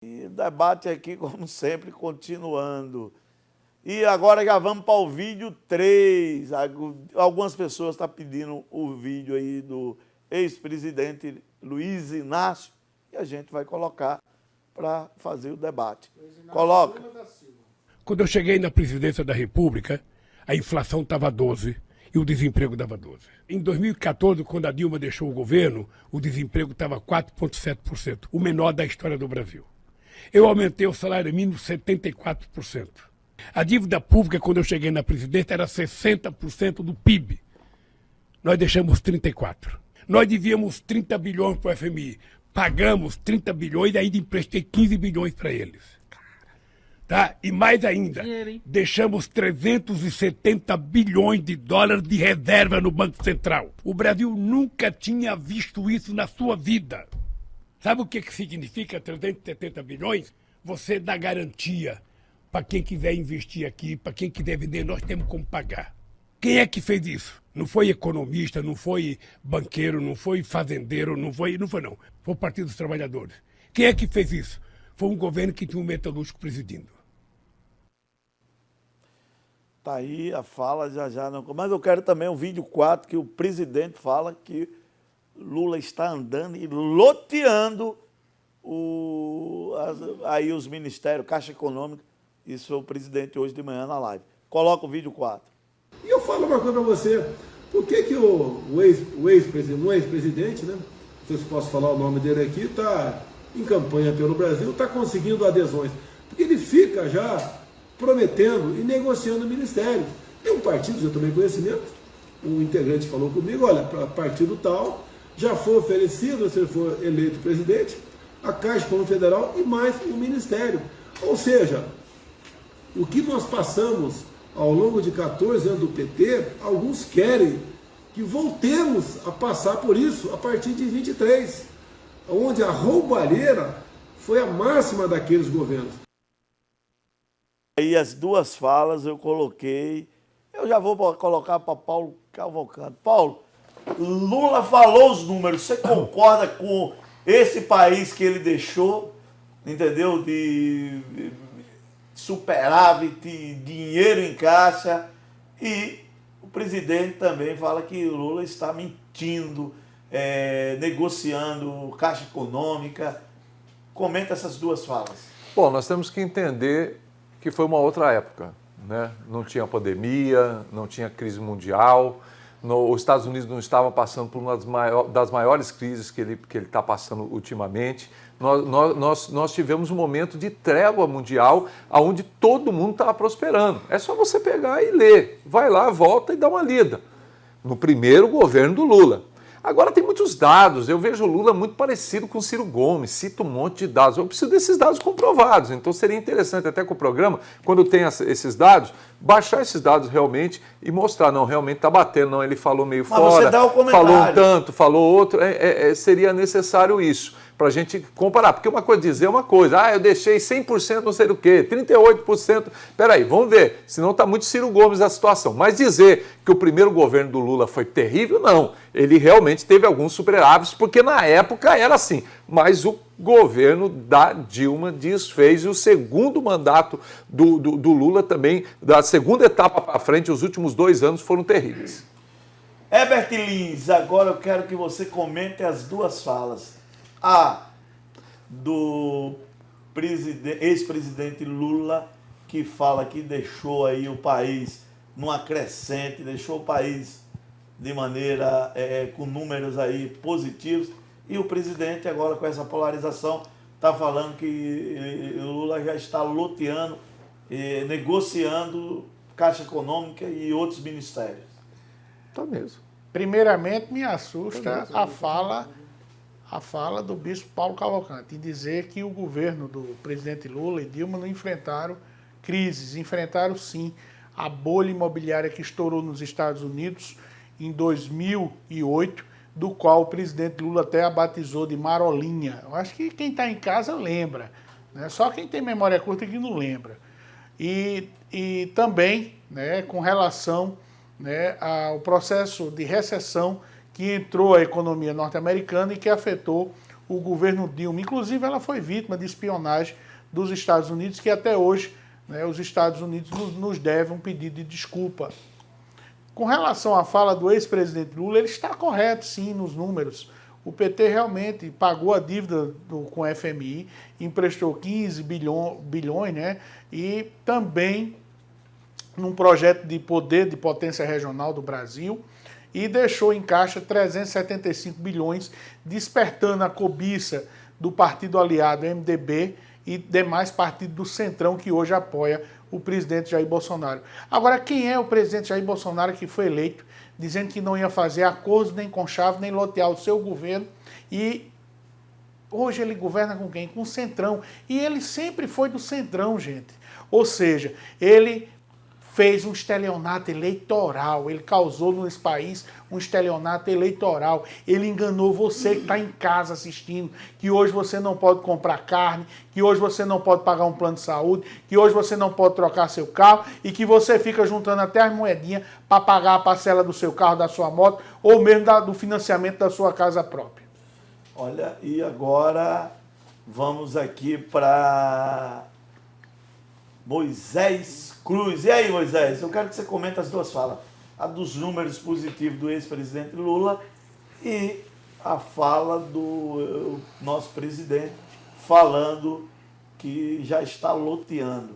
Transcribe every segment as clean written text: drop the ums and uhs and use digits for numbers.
E o debate aqui, como sempre, continuando. E agora já vamos para o vídeo 3. Algumas pessoas estão pedindo o vídeo aí do ex-presidente Luiz Inácio e a gente vai colocar para fazer o debate. Coloca. Quando eu cheguei na presidência da República, a inflação estava 12% e o desemprego dava 12%. Em 2014, quando a Dilma deixou o governo, o desemprego estava 4,7%, o menor da história do Brasil. Eu aumentei o salário mínimo 74%. A dívida pública, quando eu cheguei na presidência, era 60% do PIB. Nós deixamos 34%. Nós devíamos 30 bilhões para o FMI. Pagamos 30 bilhões e ainda emprestei 15 bilhões para eles. Tá? E mais ainda, deixamos 370 bilhões de dólares de reserva no Banco Central. O Brasil nunca tinha visto isso na sua vida. Sabe o que significa 370 bilhões? Você dá garantia para quem quiser investir aqui, para quem quiser vender, nós temos como pagar. Quem é que fez isso? Não foi economista, não foi banqueiro, não foi fazendeiro, não foi não. Foi o Partido dos Trabalhadores. Quem é que fez isso? Foi um governo que tinha um metalúrgico presidindo. Tá aí a fala, já não. Mas eu quero também o vídeo 4, que o presidente fala que Lula está andando e loteando aí os ministérios, Caixa Econômica. Isso foi o presidente hoje de manhã na live. Coloca o vídeo 4. E eu falo uma coisa para você, por que o ex-presidente, né? Não sei se posso falar o nome dele aqui, está em campanha pelo Brasil, está conseguindo adesões. Porque ele fica já prometendo e negociando o ministério. Tem um partido, eu tomei conhecimento, um integrante falou comigo, olha, para partido tal, já foi oferecido, se ele for eleito presidente, a Caixa Econômica Federal e mais o ministério. Ou seja, o que nós passamos ao longo de 14 anos do PT, alguns querem que voltemos a passar por isso a partir de 23, onde a roubalheira foi a máxima daqueles governos. Aí as duas falas eu coloquei, eu já vou colocar para Paulo Cavalcante. Paulo, Lula falou os números, você concorda com esse país que ele deixou, entendeu, de superávit, dinheiro em caixa, e o presidente também fala que Lula está mentindo, negociando Caixa Econômica. Comenta essas duas falas. Bom, nós temos que entender que foi uma outra época, né? Não tinha pandemia, não tinha crise mundial, os Estados Unidos não estava passando por uma das maiores crises que ele está passando ultimamente. Nós tivemos um momento de trégua mundial onde todo mundo estava prosperando. É só você pegar e ler. Vai lá, volta e dá uma lida. No primeiro governo do Lula. Agora tem muitos dados, eu vejo o Lula muito parecido com o Ciro Gomes, cito um monte de dados, eu preciso desses dados comprovados, então seria interessante até com o programa, quando tem esses dados, baixar esses dados realmente e mostrar, não, realmente está batendo, não, ele falou meio mas fora, você dá o comentário. Falou um tanto, falou outro, seria necessário isso, para a gente comparar, porque uma coisa dizer é uma coisa, eu deixei 100% não sei do que, 38%, peraí, vamos ver, senão está muito Ciro Gomes a situação, mas dizer que o primeiro governo do Lula foi terrível, não, ele realmente teve alguns superávites, porque na época era assim, mas o governo da Dilma desfez, e o segundo mandato do Lula também, da segunda etapa para frente, os últimos 2 anos foram terríveis. Herbert Lins, agora eu quero que você comente as duas falas. A do ex-presidente Lula, que fala que deixou aí o país numa crescente, deixou o país de maneira com números aí positivos, e o presidente agora com essa polarização está falando que Lula já está loteando, negociando Caixa Econômica e outros ministérios. Tá mesmo. Primeiramente me assusta a fala do bispo Paulo Cavalcante, em dizer que o governo do presidente Lula e Dilma não enfrentaram crises, enfrentaram sim a bolha imobiliária que estourou nos Estados Unidos em 2008, do qual o presidente Lula até a batizou de Marolinha. Eu acho que quem está em casa lembra, né? Só quem tem memória curta que não lembra. E também, né, com relação, né, ao processo de recessão que entrou a economia norte-americana e que afetou o governo Dilma. Inclusive, ela foi vítima de espionagem dos Estados Unidos, que até hoje, né, os Estados Unidos nos devem um pedido de desculpa. Com relação à fala do ex-presidente Lula, ele está correto, sim, nos números. O PT realmente pagou a dívida com o FMI, emprestou 15 bilhões, né? E também num projeto de poder de potência regional do Brasil, e deixou em caixa 375 bilhões, despertando a cobiça do partido aliado MDB e demais partidos do Centrão que hoje apoia o presidente Jair Bolsonaro. Agora, quem é o presidente Jair Bolsonaro que foi eleito, dizendo que não ia fazer acordo nem com chave, nem lotear o seu governo, e hoje ele governa com quem? Com o Centrão. E ele sempre foi do Centrão, gente. Ou seja, ele fez um estelionato eleitoral, ele causou nesse país um estelionato eleitoral, ele enganou você que está em casa assistindo, que hoje você não pode comprar carne, que hoje você não pode pagar um plano de saúde, que hoje você não pode trocar seu carro e que você fica juntando até as moedinhas para pagar a parcela do seu carro, da sua moto ou mesmo do financiamento da sua casa própria. Olha, e agora vamos aqui para Moisés Cruz. E aí, Moisés, eu quero que você comente as duas falas. A dos números positivos do ex-presidente Lula e a fala do nosso presidente falando que já está loteando.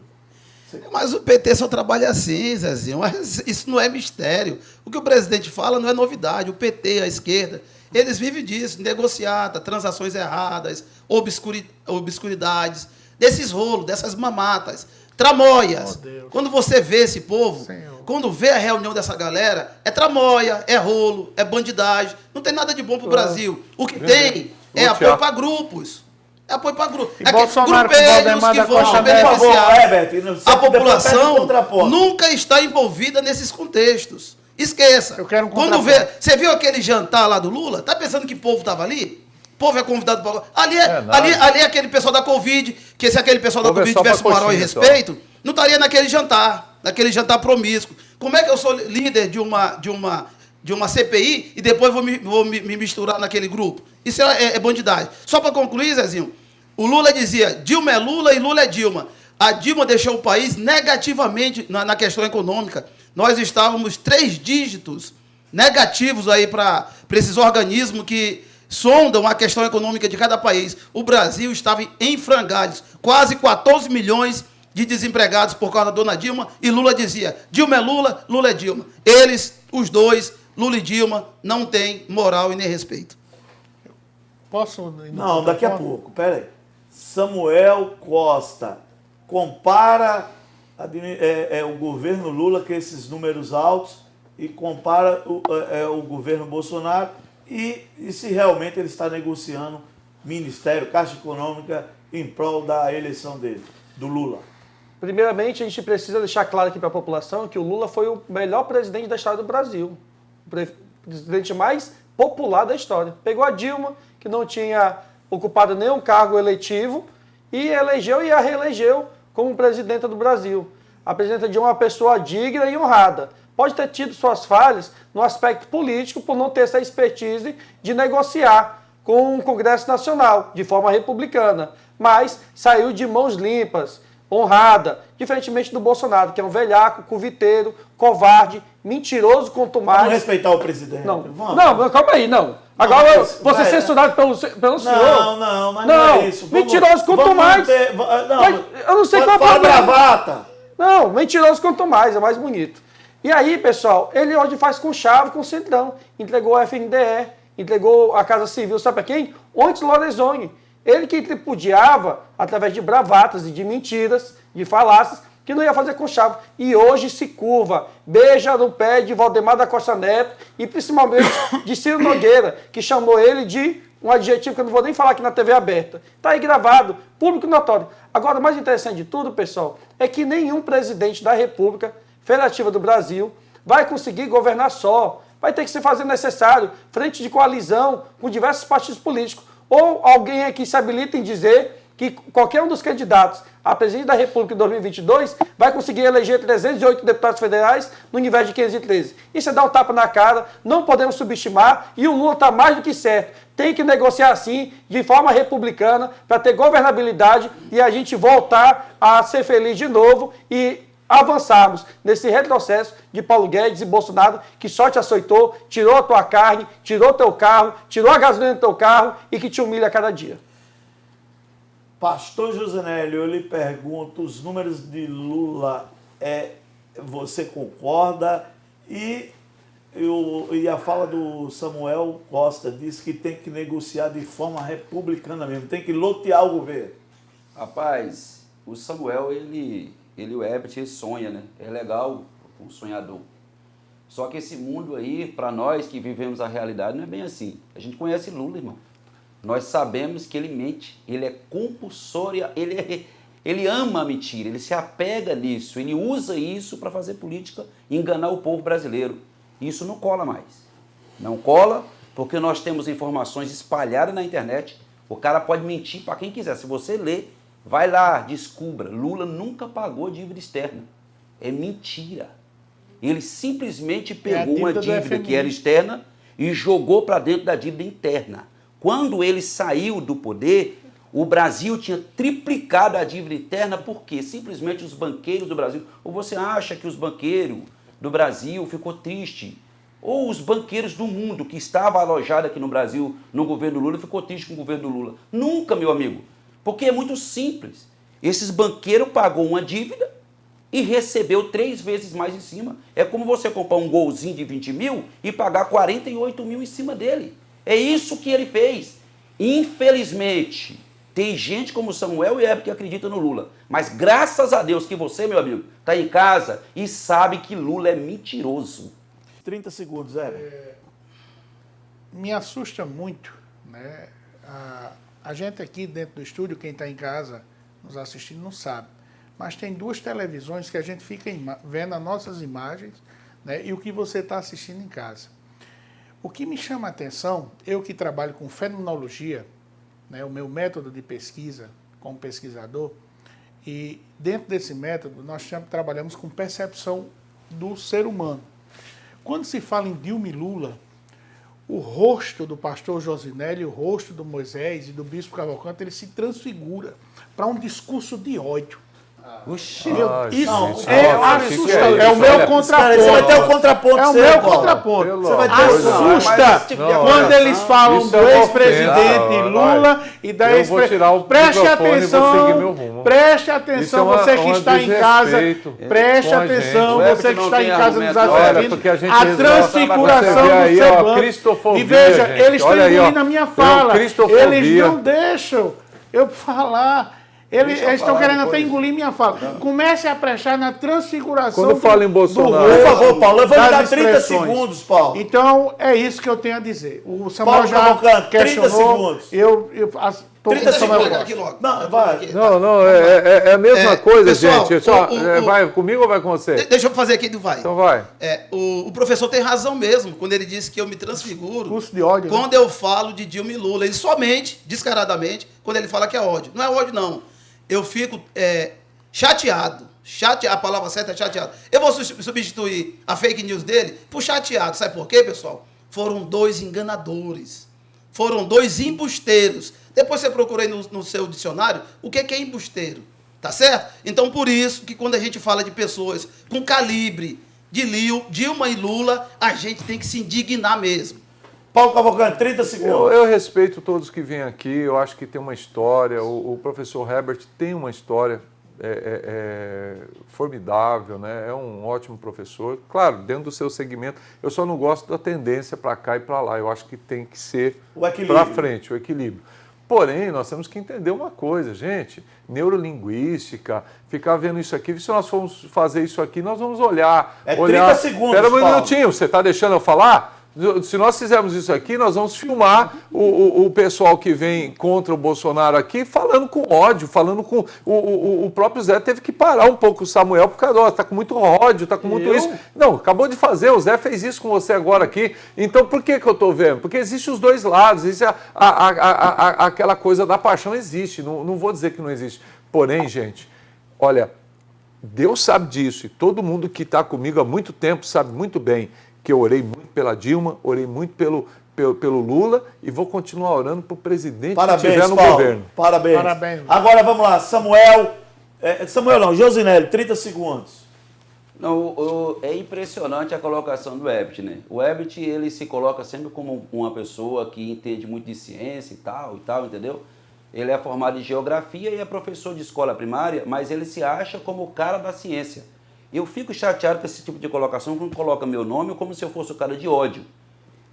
Mas o PT só trabalha assim, Zezinho. Mas isso não é mistério. O que o presidente fala não é novidade. O PT, a esquerda, eles vivem disso, negociata, transações erradas, obscuridades, desses rolos, dessas mamatas. Tramóias. Oh, quando você vê esse povo, Senhor. quando vê a reunião dessa galera, é tramóia, é rolo, é bandidagem. Não tem nada de bom pro Brasil. O que tem é apoio para grupos. É apoio para grupos. E Bolsonaro com grupelhos que vão se beneficiar. A população nunca está envolvida nesses contextos. Esqueça. Eu quero um quando vê, você viu aquele jantar lá do Lula? Tá pensando que o povo estava ali? O povo é convidado para... Ali é aquele pessoal da Covid, que se aquele pessoal da Covid tivesse moral e respeito, não estaria naquele jantar promíscuo. Como é que eu sou líder de uma CPI e depois vou me misturar naquele grupo? Isso é bandidagem. Só para concluir, Zezinho, o Lula dizia, Dilma é Lula e Lula é Dilma. A Dilma deixou o país negativamente na questão econômica. Nós estávamos 3 dígitos negativos aí para esses organismos que sondam a questão econômica de cada país. O Brasil estava em frangalhos, quase 14 milhões de desempregados por causa da dona Dilma, e Lula dizia, Dilma é Lula, Lula é Dilma. Eles, os dois, Lula e Dilma, não têm moral e nem respeito. Posso? Não, daqui a pouco, peraí. Samuel Costa compara o governo Lula com esses números altos e compara o governo Bolsonaro e se realmente ele está negociando Ministério, Caixa Econômica em prol da eleição dele, do Lula. Primeiramente, a gente precisa deixar claro aqui para a população que o Lula foi o melhor presidente da história do Brasil. O presidente mais popular da história. Pegou a Dilma, que não tinha ocupado nenhum cargo eletivo, e elegeu e a reelegeu como presidenta do Brasil. A presidenta Dilma é uma pessoa digna e honrada. Pode ter tido suas falhas no aspecto político por não ter essa expertise de negociar com o Congresso Nacional, de forma republicana. Mas saiu de mãos limpas, honrada, diferentemente do Bolsonaro, que é um velhaco, cuviteiro, covarde, mentiroso quanto mais. Vamos respeitar o presidente. Não, calma aí, não. Agora você é censurado pelo senhor. Não é isso. Mentiroso quanto mais. Eu não sei qual é o problema. Bravata. Não, mentiroso quanto mais, é mais bonito. E aí, pessoal, ele hoje faz com chave, com o Centrão. Entregou a FNDE, entregou a Casa Civil, sabe para quem? Ontes Lorenzoni. Ele que tripudiava, através de bravatas e de mentiras, de falácias, que não ia fazer com chave. E hoje se curva, beija no pé de Valdemar da Costa Neto e principalmente de Ciro Nogueira, que chamou ele de um adjetivo que eu não vou nem falar aqui na TV aberta. Está aí gravado, público notório. Agora, o mais interessante de tudo, pessoal, é que nenhum presidente da República Federativa do Brasil vai conseguir governar só. Vai ter que se fazer necessário frente de coalizão com diversos partidos políticos. Ou alguém aqui se habilita em dizer que qualquer um dos candidatos a presidente da República em 2022 vai conseguir eleger 308 deputados federais no universo de 513. Isso é dar um tapa na cara, não podemos subestimar, e o Lula está mais do que certo. Tem que negociar sim, de forma republicana, para ter governabilidade e a gente voltar a ser feliz de novo e avançarmos nesse retrocesso de Paulo Guedes e Bolsonaro, que só te açoitou, tirou a tua carne, tirou teu carro, tirou a gasolina do teu carro e que te humilha a cada dia. Pastor Josinélio, eu lhe pergunto, os números de Lula, você concorda? E a fala do Samuel Costa diz que tem que negociar de forma republicana mesmo, tem que lotear o governo. Rapaz, o Samuel, ele o Herbert, ele sonha, né? É legal um sonhador. Só que esse mundo aí, para nós que vivemos a realidade, não é bem assim. A gente conhece Lula, irmão. Nós sabemos que ele mente, ele é compulsório, ele ama a mentira, ele se apega nisso, ele usa isso para fazer política e enganar o povo brasileiro. Isso não cola mais. Não cola porque nós temos informações espalhadas na internet. O cara pode mentir para quem quiser. Se você ler, vai lá, descubra. Lula nunca pagou dívida externa. É mentira. Ele simplesmente pegou uma dívida que era externa e jogou para dentro da dívida interna. Quando ele saiu do poder, o Brasil tinha triplicado a dívida interna, porque simplesmente os banqueiros do Brasil... Ou você acha que os banqueiros do Brasil ficou triste? Ou os banqueiros do mundo que estavam alojados aqui no Brasil, no governo Lula, ficou triste com o governo Lula? Nunca, meu amigo. Porque é muito simples. Esses banqueiros pagou uma dívida e recebeu 3 vezes mais em cima. É como você comprar um golzinho de 20 mil e pagar 48 mil em cima dele. É isso que ele fez. Infelizmente, tem gente como Samuel e Heber que acredita no Lula. Mas graças a Deus que você, meu amigo, está em casa e sabe que Lula é mentiroso. 30 segundos, Heber. Me assusta muito, né? A gente aqui dentro do estúdio, quem está em casa nos assistindo não sabe, mas tem 2 televisões que a gente fica vendo as nossas imagens, né, e o que você está assistindo em casa. O que me chama a atenção, eu que trabalho com fenomenologia, né, o meu método de pesquisa como pesquisador, e dentro desse método nós trabalhamos com percepção do ser humano. Quando se fala em Dilma e Lula, o rosto do pastor Josinélio, o rosto do Moisés e do bispo Cavalcante, ele se transfigura para um discurso de ódio. Oxi, isso é assustador. É o meu contraponto. Você vai ter o contraponto. É o meu contraponto. Você vai ter assusta quando eles falam do ex-presidente Lula e da ex-presidente. Preste atenção. Preste atenção, você que está em casa. Preste atenção, você que está em casa nos assistindo. A transfiguração do semblante. E veja, eles estão engolindo a minha fala. Eles não deixam eu falar. Eles estão querendo até engolir minha fala. Comece a prestar na transfiguração. Quando fala em Bolsonaro. Por favor, Paulo, eu vou lhe dar 30 segundos, Paulo. Então, é isso que eu tenho a dizer. O Samuel Paulo já Cavalcante, 30 questionou. segundos. 30 segundos aqui logo. Não, vai. Não, é a mesma coisa, pessoal, gente. Vai comigo ou vai com você? Deixa eu fazer aqui do vai. Então vai. O professor tem razão mesmo, quando ele disse que eu me transfiguro. Curso de ódio. Quando eu falo de Dilma e Lula. Ele somente, descaradamente, quando ele fala que é ódio. Não é ódio, não. Eu fico chateado. A palavra certa é chateado. Eu vou substituir a fake news dele por chateado. Sabe por quê, pessoal? Foram 2 enganadores. Foram 2 embusteiros. Depois você procura aí no seu dicionário o que é embusteiro. Tá certo? Então, por isso que quando a gente fala de pessoas com calibre de Dilma e Lula, a gente tem que se indignar mesmo. Paulo Cavalcante, 30 segundos. Eu respeito todos que vêm aqui, eu acho que tem uma história, o professor Herbert tem uma história formidável, né? É um ótimo professor, claro, dentro do seu segmento. Eu só não gosto da tendência para cá e para lá, eu acho que tem que ser para frente, o equilíbrio. Porém, nós temos que entender uma coisa, gente, neurolinguística, ficar vendo isso aqui, se nós formos fazer isso aqui, nós vamos olhar... 30 segundos, Espera um Paulo. minutinho, você está deixando eu falar? Se nós fizermos isso aqui, nós vamos filmar o pessoal que vem contra o Bolsonaro aqui falando com ódio, falando com... O próprio Zé teve que parar um pouco o Samuel, porque está com muito ódio, está com muito isso. Não, acabou de fazer, o Zé fez isso com você agora aqui. Então, por que eu estou vendo? Porque existem os dois lados, existe aquela coisa da paixão, existe, não vou dizer que não existe. Porém, gente, olha, Deus sabe disso, e todo mundo que está comigo há muito tempo sabe muito bem que eu orei muito pela Dilma, orei muito pelo Lula e vou continuar orando para o presidente Parabéns, que estiver no Paulo. governo. Parabéns. Parabéns. Agora vamos lá, Samuel. Samuel não, Josinélio, 30 segundos. Não, é impressionante a colocação do Herbert, né? O Herbert, ele se coloca sempre como uma pessoa que entende muito de ciência e tal, entendeu? Ele é formado em geografia e é professor de escola primária, mas ele se acha como o cara da ciência. Eu fico chateado com esse tipo de colocação, quando coloca meu nome como se eu fosse o cara de ódio.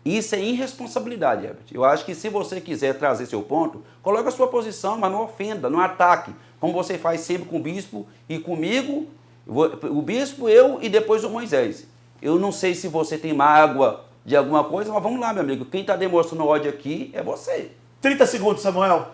Isso é irresponsabilidade, Herbert. Eu acho que se você quiser trazer seu ponto, coloque a sua posição, mas não ofenda, não ataque, como você faz sempre com o bispo e comigo, o bispo, eu e depois o Moisés. Eu não sei se você tem mágoa de alguma coisa, mas vamos lá, meu amigo. Quem está demonstrando ódio aqui é você. 30 segundos, Samuel.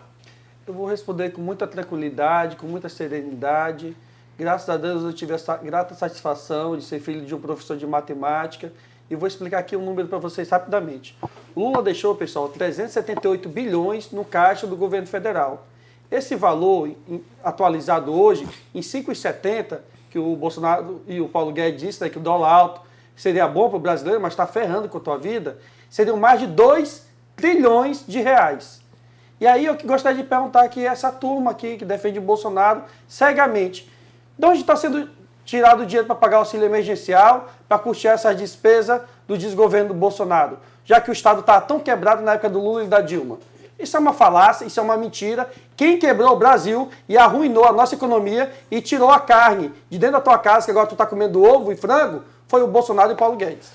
Eu vou responder com muita tranquilidade, com muita serenidade. Graças a Deus eu tive essa grata satisfação de ser filho de um professor de matemática. E vou explicar aqui um número para vocês rapidamente. O Lula deixou, pessoal, 378 bilhões no caixa do governo federal. Esse valor, atualizado hoje, em 5,70, que o Bolsonaro e o Paulo Guedes disseram, né, que o dólar alto seria bom para o brasileiro, mas está ferrando com a tua vida, seriam mais de 2 trilhões de reais. E aí eu gostaria de perguntar aqui, essa turma aqui que defende o Bolsonaro cegamente, de onde está sendo tirado o dinheiro para pagar o auxílio emergencial, para custear essas despesas do desgoverno do Bolsonaro, já que o Estado está tão quebrado na época do Lula e da Dilma? Isso é uma falácia, isso é uma mentira. Quem quebrou o Brasil e arruinou a nossa economia e tirou a carne de dentro da tua casa, que agora tu está comendo ovo e frango, foi o Bolsonaro e o Paulo Guedes.